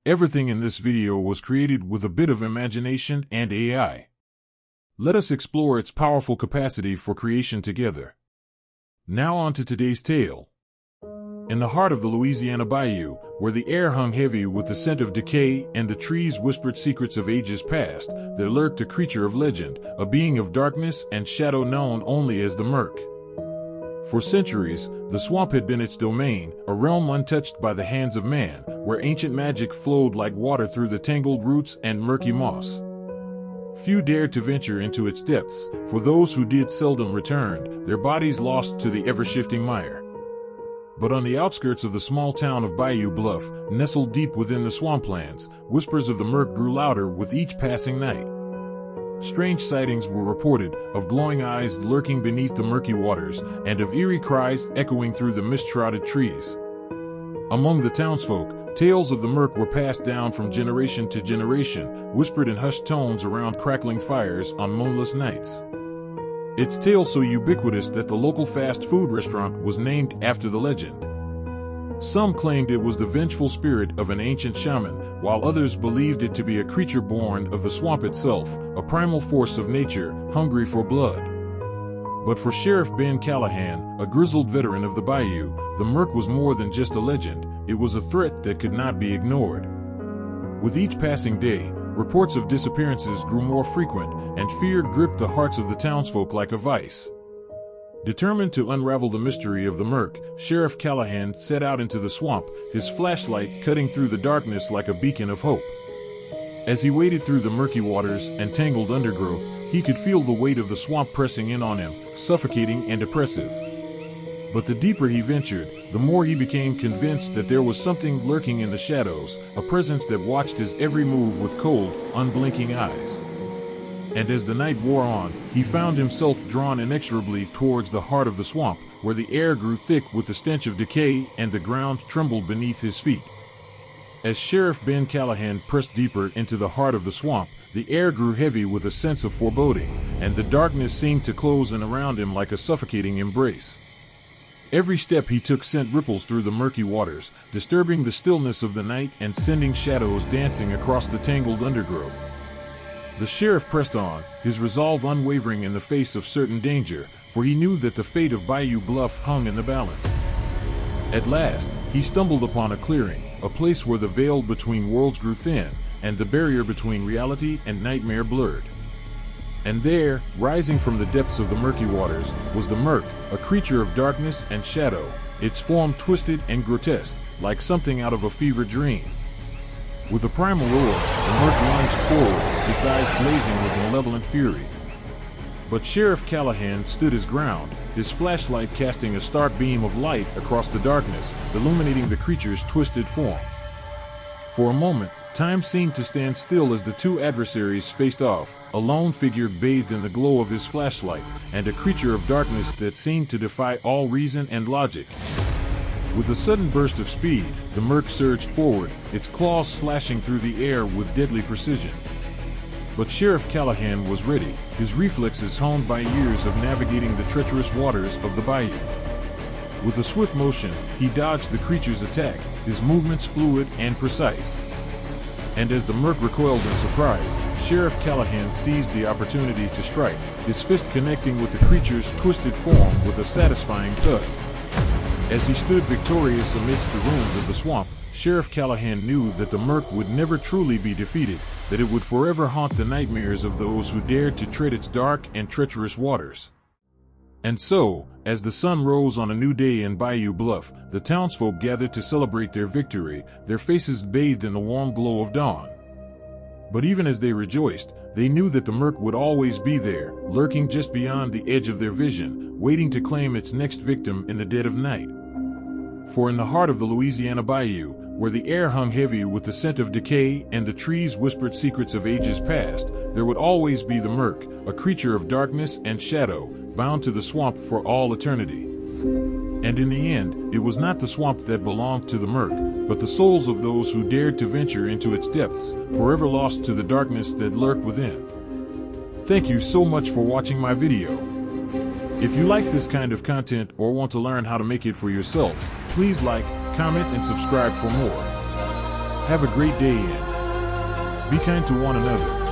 Everything in this video was created with a bit of imagination and AI. Let us explore its powerful capacity for creation together. Now on to today's tale. In the heart of the Louisiana bayou, where the air hung heavy with the scent of decay and the trees whispered secrets of ages past, there lurked a creature of legend, a being of darkness and shadow known only as the Murk. For centuries, the swamp had been its domain, a realm untouched by the hands of man, where ancient magic flowed like water through the tangled roots and murky moss. Few dared to venture into its depths, for those who did seldom returned, their bodies lost to the ever-shifting mire. But on the outskirts of the small town of Bayou Bluff, nestled deep within the swamplands, whispers of the Murk grew louder with each passing night. Strange sightings were reported, of glowing eyes lurking beneath the murky waters, and of eerie cries echoing through the mist-shrouded trees. Among the townsfolk, tales of the Murk were passed down from generation to generation, whispered in hushed tones around crackling fires on moonless nights. Its tale so ubiquitous that the local fast food restaurant was named after the legend. Some claimed it was the vengeful spirit of an ancient shaman, while others believed it to be a creature born of the swamp itself, a primal force of nature, hungry for blood. But for Sheriff Ben Callahan, a grizzled veteran of the bayou, the Murk was more than just a legend, it was a threat that could not be ignored. With each passing day, reports of disappearances grew more frequent, and fear gripped the hearts of the townsfolk like a vice. Determined to unravel the mystery of the Murk, Sheriff Callahan set out into the swamp, his flashlight cutting through the darkness like a beacon of hope. As he waded through the murky waters and tangled undergrowth, he could feel the weight of the swamp pressing in on him, suffocating and oppressive. But the deeper he ventured, the more he became convinced that there was something lurking in the shadows, a presence that watched his every move with cold, unblinking eyes. And as the night wore on, he found himself drawn inexorably towards the heart of the swamp, where the air grew thick with the stench of decay and the ground trembled beneath his feet. As Sheriff Ben Callahan pressed deeper into the heart of the swamp, the air grew heavy with a sense of foreboding, and the darkness seemed to close in around him like a suffocating embrace. Every step he took sent ripples through the murky waters, disturbing the stillness of the night and sending shadows dancing across the tangled undergrowth. The sheriff pressed on, his resolve unwavering in the face of certain danger, for he knew that the fate of Bayou Bluff hung in the balance. At last, he stumbled upon a clearing, a place where the veil between worlds grew thin, and the barrier between reality and nightmare blurred. And there, rising from the depths of the murky waters, was the Murk, a creature of darkness and shadow, its form twisted and grotesque, like something out of a fever dream. With a primal roar, the Murk lunged forward, its eyes blazing with malevolent fury. But Sheriff Callahan stood his ground, his flashlight casting a stark beam of light across the darkness, illuminating the creature's twisted form. For a moment, time seemed to stand still as the two adversaries faced off, a lone figure bathed in the glow of his flashlight, and a creature of darkness that seemed to defy all reason and logic. With a sudden burst of speed, the Murk surged forward, its claws slashing through the air with deadly precision. But Sheriff Callahan was ready, his reflexes honed by years of navigating the treacherous waters of the bayou. With a swift motion, he dodged the creature's attack, his movements fluid and precise. And as the Murk recoiled in surprise, Sheriff Callahan seized the opportunity to strike, his fist connecting with the creature's twisted form with a satisfying thud. As he stood victorious amidst the ruins of the swamp, Sheriff Callahan knew that the Murk would never truly be defeated, that it would forever haunt the nightmares of those who dared to tread its dark and treacherous waters. And so, as the sun rose on a new day in Bayou Bluff, the townsfolk gathered to celebrate their victory, their faces bathed in the warm glow of dawn. But even as they rejoiced, they knew that the Murk would always be there, lurking just beyond the edge of their vision, waiting to claim its next victim in the dead of night. For in the heart of the Louisiana bayou, where the air hung heavy with the scent of decay and the trees whispered secrets of ages past, there would always be the Murk, a creature of darkness and shadow, bound to the swamp for all eternity. And in the end, it was not the swamp that belonged to the Murk, but the souls of those who dared to venture into its depths, forever lost to the darkness that lurked within. Thank you so much for watching my video. If you like this kind of content or want to learn how to make it for yourself, please like, comment, and subscribe for more. Have a great day and be kind to one another.